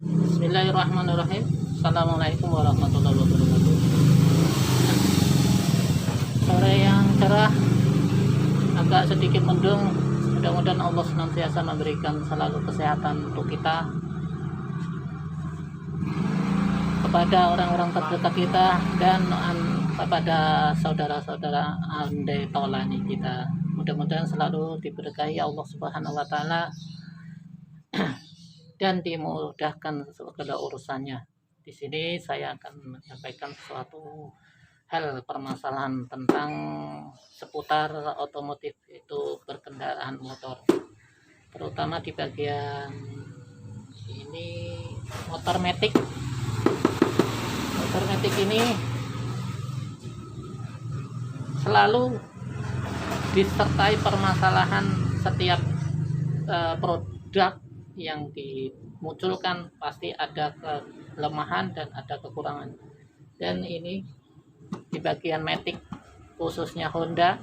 Bismillahirrahmanirrahim. Assalamualaikum warahmatullahi wabarakatuh. Sore yang cerah, agak sedikit mendung. Mudah-mudahan Allah senantiasa memberikan selalu kesehatan untuk kita, kepada orang-orang terdekat kita, dan kepada saudara-saudara andai tolani kita. Mudah-mudahan selalu diberkahi Allah Subhanahu wa taala dan dimudahkan segala urusannya. Di sini saya akan menyampaikan suatu hal permasalahan tentang seputar otomotif, itu berkendaraan motor, terutama di bagian ini motor matic. Motor matic ini selalu disertai permasalahan. Setiap produk yang dimunculkan pasti ada kelemahan dan ada kekurangan. Dan ini di bagian matic, khususnya Honda,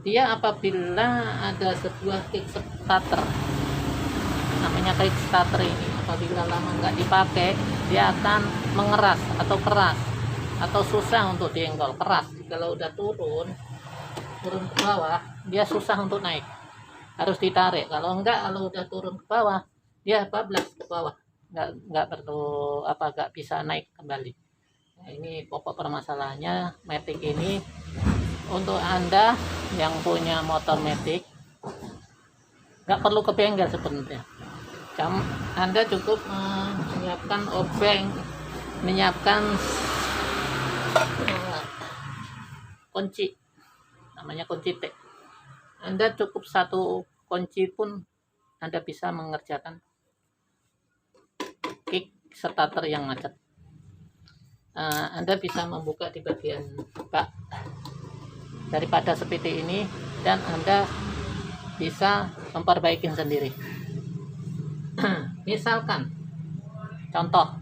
dia apabila ada sebuah kickstarter, namanya kickstarter ini, apabila lama nggak dipakai, dia akan mengeras atau keras atau susah untuk dienggol. Keras kalau udah turun ke bawah, dia susah untuk naik, harus ditarik. Kalau udah turun ke bawah, dia bablas ke bawah, nggak bisa naik kembali. Nah, ini pokok permasalahannya matic ini. Untuk Anda yang punya motor matic, nggak perlu ke bengkel sebenarnya. Anda cukup menyiapkan obeng, menyiapkan kunci, namanya kunci T. Anda cukup satu kunci pun Anda bisa mengerjakan kick starter yang macet. Anda bisa membuka di bagian bak daripada seperti ini, dan Anda bisa memperbaiki sendiri. Misalkan contoh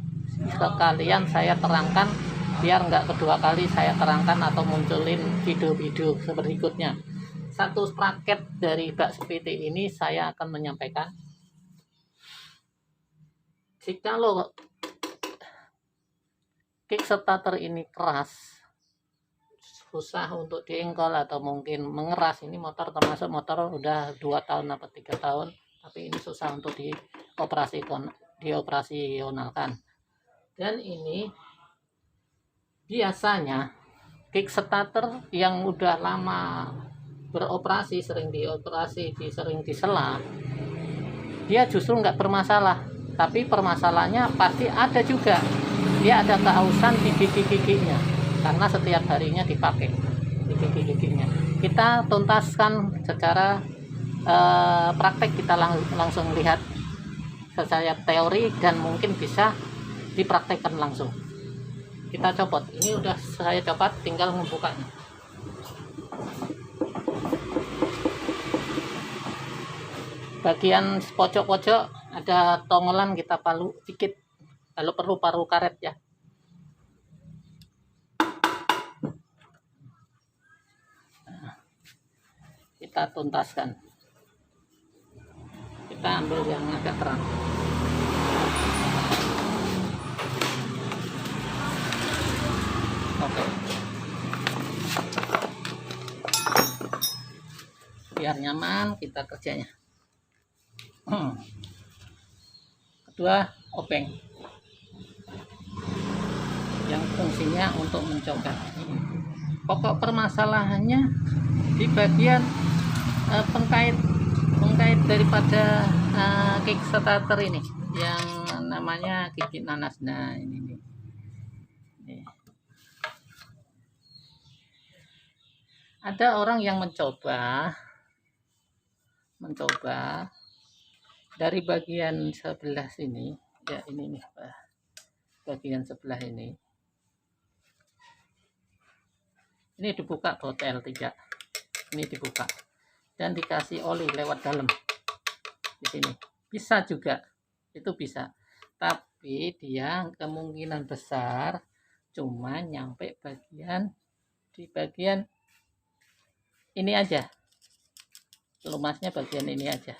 sekalian saya terangkan, biar nggak kedua kali saya terangkan atau munculin video-video berikutnya. Satu paket dari bak seperti ini saya akan menyampaikan. Jika kickstarter ini keras, susah untuk dienggol atau mungkin mengeras, ini motor termasuk motor udah 2 tahun atau 3 tahun, tapi ini susah untuk dioperasionalkan. Dan ini biasanya kickstarter yang udah lama beroperasi, sering disela, dia justru nggak bermasalah. Tapi permasalahannya pasti ada juga, dia ada keausan di gigi-giginya karena setiap harinya dipakai di gigi-giginya. Kita tuntaskan secara praktek, kita langsung lihat secara teori dan mungkin bisa dipraktekkan langsung. Kita copot, ini udah saya copot, tinggal membukanya. Bagian pojok-pojok ada tongolan, kita palu dikit, kalau perlu paru karet ya. Kita tuntaskan, kita ambil yang agak terang. Oke, biar nyaman kita kerjanya. Kedua, obeng yang fungsinya untuk mencongkel. Pokok permasalahannya di bagian pengkait daripada kickstarter ini yang namanya gigi nanas. Nah, ini nih. Ada orang yang mencoba dari bagian sebelah sini ya, ini nih, bagian sebelah ini dibuka botel 3, ini dibuka dan dikasih oli lewat dalam di sini. Bisa juga, itu bisa, tapi dia kemungkinan besar cuma nyampe di bagian ini aja, lumasnya bagian ini aja,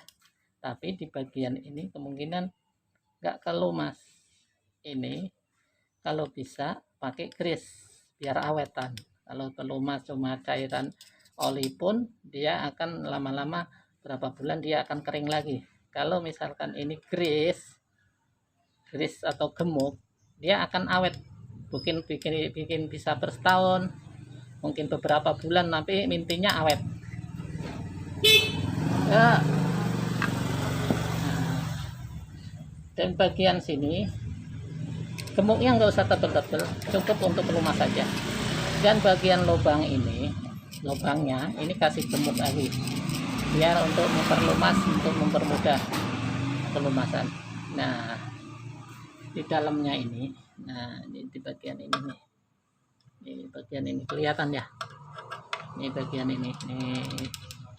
tapi di bagian ini kemungkinan nggak kelumas. Ini kalau bisa pakai grease biar awetan. Kalau kelumas cuma cairan oli pun dia akan lama-lama berapa bulan dia akan kering lagi. Kalau misalkan ini grease atau gemuk, dia akan awet, bikin bisa bertahun, mungkin beberapa bulan, tapi intinya awet. Ya. Dan bagian sini gemuknya nggak usah tebel-tebel, cukup untuk pelumas saja. Dan bagian lubang ini, lubangnya ini kasih gemuk lagi biar untuk memperlumas, untuk mempermudah pelumasan. Nah, di dalamnya ini, nah ini di bagian ini nih, ini bagian ini kelihatan ya, ini bagian ini,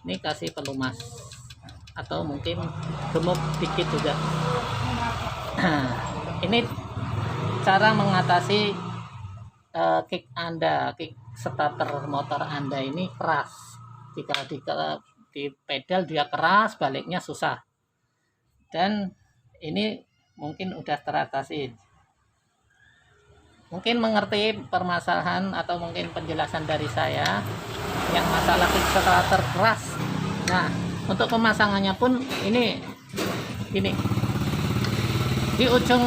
ini kasih pelumas atau mungkin gemuk dikit juga. Ini cara mengatasi kick Anda, kick starter motor Anda ini keras. Jika di pedal dia keras, baliknya susah. Dan ini mungkin udah teratasi. Mungkin mengerti permasalahan atau mungkin penjelasan dari saya yang masalah kick starter keras. Nah, untuk pemasangannya pun ini di ujung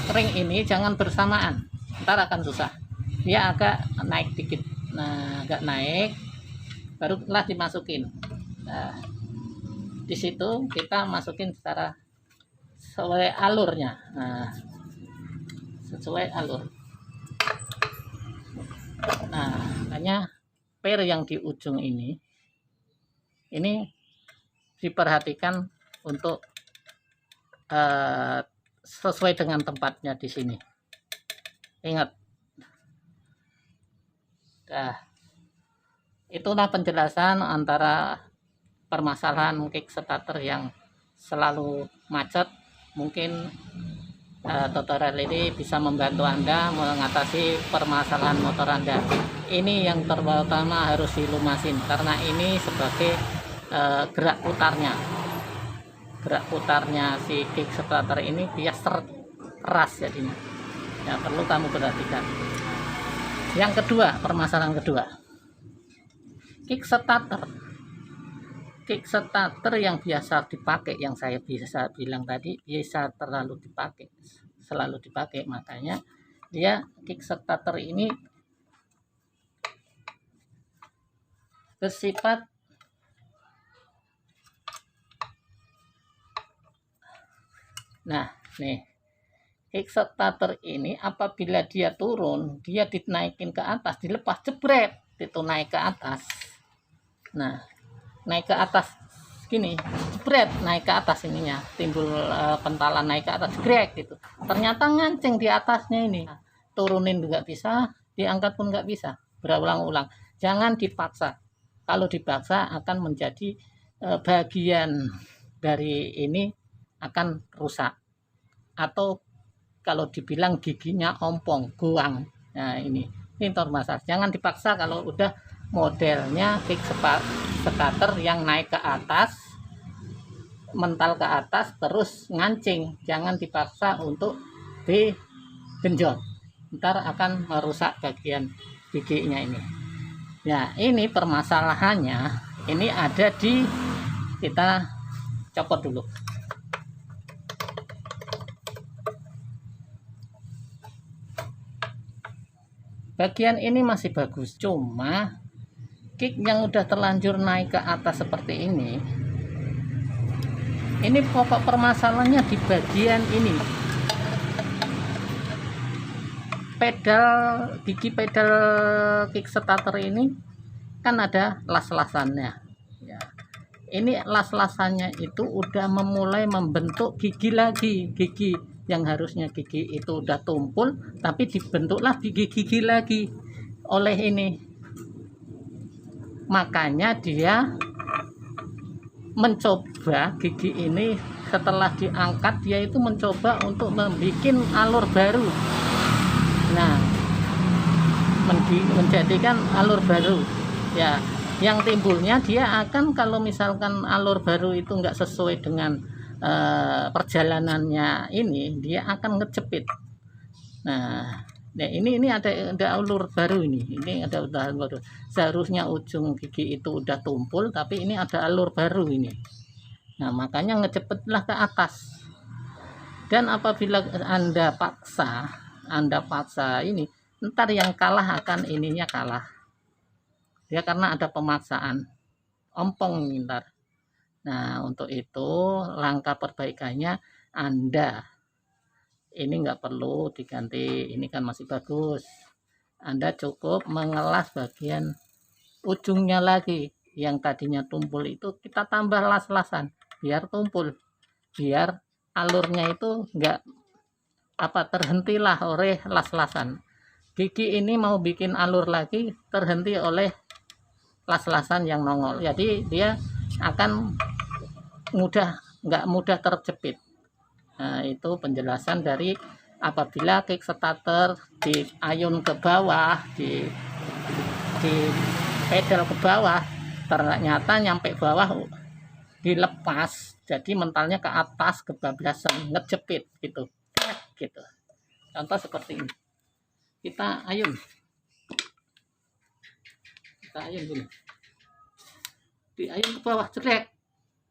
kering ini jangan bersamaan, ntar akan susah. Dia agak naik dikit, nah agak naik, barulah dimasukin. Nah, di situ kita masukin secara sesuai alurnya, nah, sesuai alur. Nah, makanya per yang di ujung ini diperhatikan untuk sesuai dengan tempatnya di sini. Ingat. Nah, itulah penjelasan antara permasalahan kick starter yang selalu macet. Mungkin tutorial ini bisa membantu Anda mengatasi permasalahan motor Anda. Ini yang terutama harus dilumasin karena ini sebagai gerak putarnya si kick starter ini dia keras jadinya. Ya, perlu kamu perhatikan. Yang kedua, permasalahan kedua, kick starter yang biasa dipakai, yang saya bisa bilang tadi, bisa selalu dipakai, makanya dia kick starter ini bersifat nih, kick starter ini apabila dia turun, dia dinaikin ke atas, dilepas jebret, itu naik ke atas. Nah, naik ke atas gini, jebret, naik ke atas ininya, timbul pentalan naik ke atas, grek gitu. Ternyata ngancing di atasnya ini. Turunin juga bisa, diangkat pun nggak bisa. Berulang-ulang. Jangan dipaksa. Kalau dipaksa akan menjadi bagian dari ini akan rusak, atau kalau dibilang giginya ompong, guang. Nah, ini masalah. Jangan dipaksa kalau udah modelnya kick starter yang naik ke atas, mental ke atas terus ngancing. Jangan dipaksa untuk digenjot, ntar akan merusak bagian giginya ini. Ya, ini permasalahannya ini ada di, kita copot dulu. Bagian ini masih bagus, cuma kick yang udah terlanjur naik ke atas seperti ini pokok permasalahannya di bagian ini. Gigi pedal kick starter ini kan ada las-lasannya ya. Ini las-lasannya itu udah memulai membentuk gigi lagi, gigi yang harusnya gigi itu udah tumpul tapi dibentuklah gigi lagi oleh ini. Makanya dia mencoba gigi ini, setelah diangkat dia itu mencoba untuk membuat alur baru. Nah, menjadikan alur baru ya, yang timbulnya dia akan, kalau misalkan alur baru itu enggak sesuai dengan perjalanannya ini dia akan ngejepit. Nah, ini ada alur baru ini ada alur baru. Seharusnya ujung gigi itu udah tumpul, tapi ini ada alur baru ini. Nah, makanya ngejepitlah ke atas. Dan apabila Anda paksa ini, ntar yang kalah akan ininya kalah. Ya karena ada pemaksaan, ompong ntar. Nah, untuk itu langkah perbaikannya Anda ini nggak perlu diganti, ini kan masih bagus. Anda cukup mengelas bagian ujungnya lagi, yang tadinya tumpul itu kita tambah las-lasan biar tumpul, biar alurnya itu nggak terhentilah oleh las-lasan. Gigi ini mau bikin alur lagi terhenti oleh las-lasan yang nongol, jadi dia akan nggak mudah terjepit. Nah, itu penjelasan dari apabila kickstarter diayun ke bawah, di pedal ke bawah, ternyata nyampe bawah dilepas, jadi mentalnya ke atas kebablasan ngejepit gitu. Contoh seperti ini, kita ayun gini, diayun ke bawah jelek.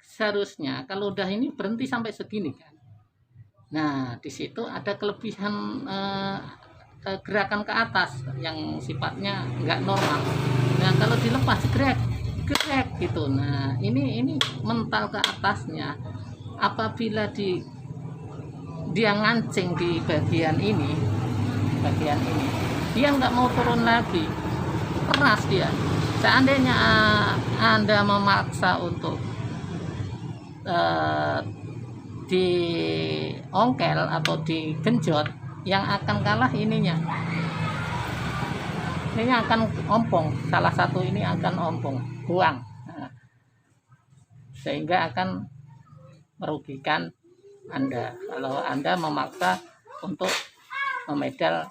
Seharusnya kalau udah ini berhenti sampai segini kan. Nah, di situ ada kelebihan gerakan ke atas yang sifatnya nggak normal. Nah, kalau dilepas gerak gitu. Nah, ini mental ke atasnya apabila dia ngancing di bagian ini, dia nggak mau turun lagi, keras dia. Seandainya Anda memaksa untuk diongkel atau digenjot, yang akan kalah ini akan ompong, salah satu ini akan ompong, buang. Nah, sehingga akan merugikan Anda kalau Anda memaksa untuk memedal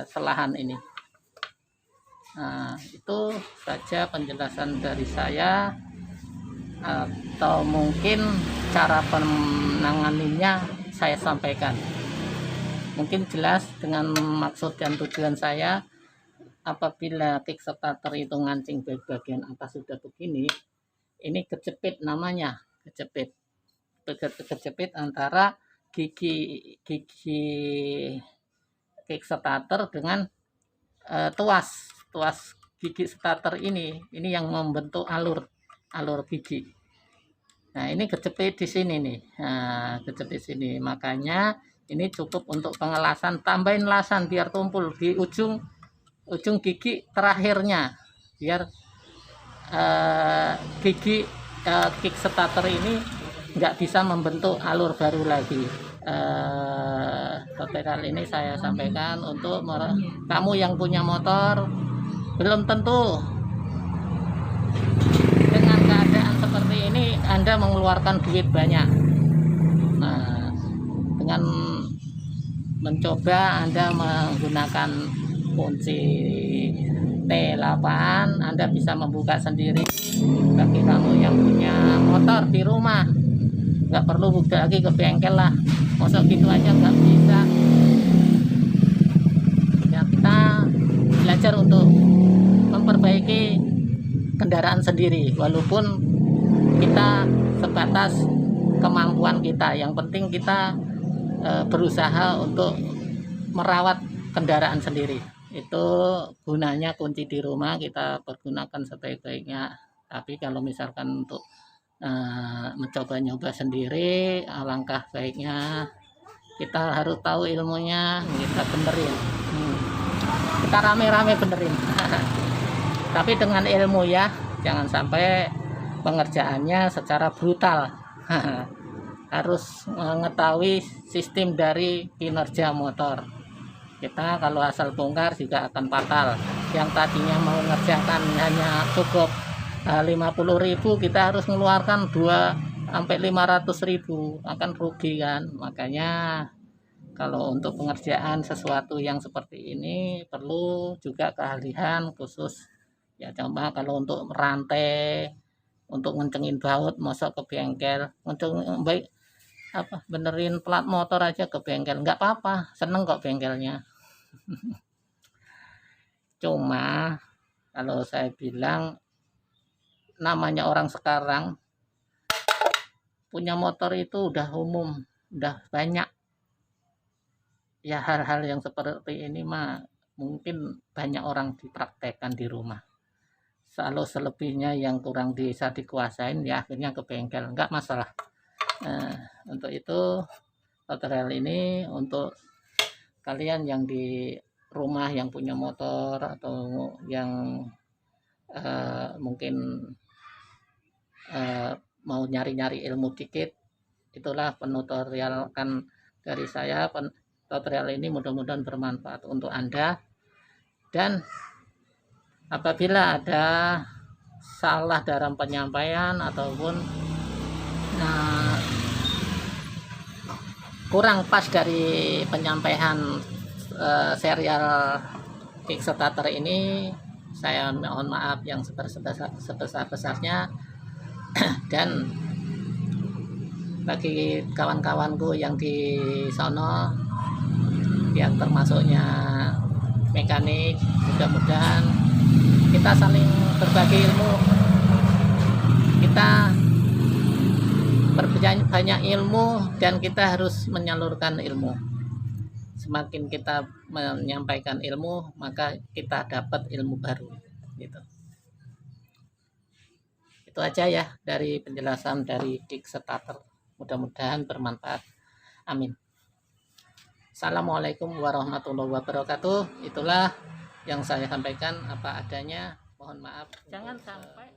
selahan ini. Nah, itu saja penjelasan dari saya, atau mungkin cara penanganinya saya sampaikan. Mungkin jelas dengan maksud dan tujuan saya. Apabila kickstarter itu ngancing bagian atas sudah begini, ini kejepit namanya, kejepit antara gigi kickstarter dengan tuas gigi starter ini yang membentuk alur gigi. Nah, ini kejepit di sini nih. Nah, kejepit sini. Makanya ini cukup untuk pengelasan, tambahin lasan biar tumpul di ujung gigi terakhirnya, biar gigi kickstarter ini nggak bisa membentuk alur baru lagi. Tutorial ini saya sampaikan untuk kamu yang punya motor, belum tentu dengan keadaan seperti ini Anda mengeluarkan duit banyak. Nah, dengan mencoba Anda menggunakan kunci T8, Anda bisa membuka sendiri. Bagi kamu yang punya motor di rumah, nggak perlu buka lagi ke bengkel lah, masuk gitu aja nggak bisa. Ya, kita belajar untuk memperbaiki kendaraan sendiri, walaupun kita sebatas kemampuan kita. Yang penting kita berusaha untuk merawat kendaraan sendiri. Itu gunanya kunci di rumah kita pergunakan sebaik-baiknya. Tapi kalau misalkan untuk mencoba nyoba sendiri, alangkah baiknya kita harus tahu ilmunya, kita benerin, kita rame-rame benerin. Tapi dengan ilmu ya, jangan sampai pengerjaannya secara brutal. Harus mengetahui sistem dari kinerja motor. Kita kalau asal bongkar juga akan fatal. Yang tadinya mau mengerjakan hanya cukup 50.000, kita harus mengeluarkan 2-500.000, akan rugi kan. Makanya kalau untuk pengerjaan sesuatu yang seperti ini perlu juga keahlian khusus. Ya, coba kalau untuk rantai untuk ngencengin baut masa ke bengkel, ngenceng baik apa benerin plat motor aja ke bengkel, nggak apa-apa, seneng kok bengkelnya. Cuma kalau saya bilang namanya orang sekarang punya motor itu udah umum, udah banyak. Ya hal-hal yang seperti ini mah mungkin banyak orang dipraktekkan di rumah. Kalau selebihnya yang kurang bisa dikuasain ya akhirnya ke bengkel, nggak masalah. Untuk itu tutorial ini untuk kalian yang di rumah yang punya motor atau yang mungkin mau nyari-nyari ilmu dikit, itulah penutorial kan dari saya. Tutorial ini mudah-mudahan bermanfaat untuk Anda, dan apabila ada salah dalam penyampaian ataupun kurang pas dari penyampaian serial Kickstarter ini, saya mohon maaf yang sebesar-besarnya. Dan bagi kawan-kawanku yang di sono yang termasuknya mekanik, mudah-mudahan kita saling berbagi ilmu, kita berbanyak ilmu, dan kita harus menyalurkan ilmu. Semakin kita menyampaikan ilmu, maka kita dapat ilmu baru gitu. Itu aja ya dari penjelasan dari Kickstarter, mudah-mudahan bermanfaat, amin. Assalamualaikum warahmatullahi wabarakatuh. Itulah yang saya sampaikan apa adanya, mohon maaf. Jangan sampai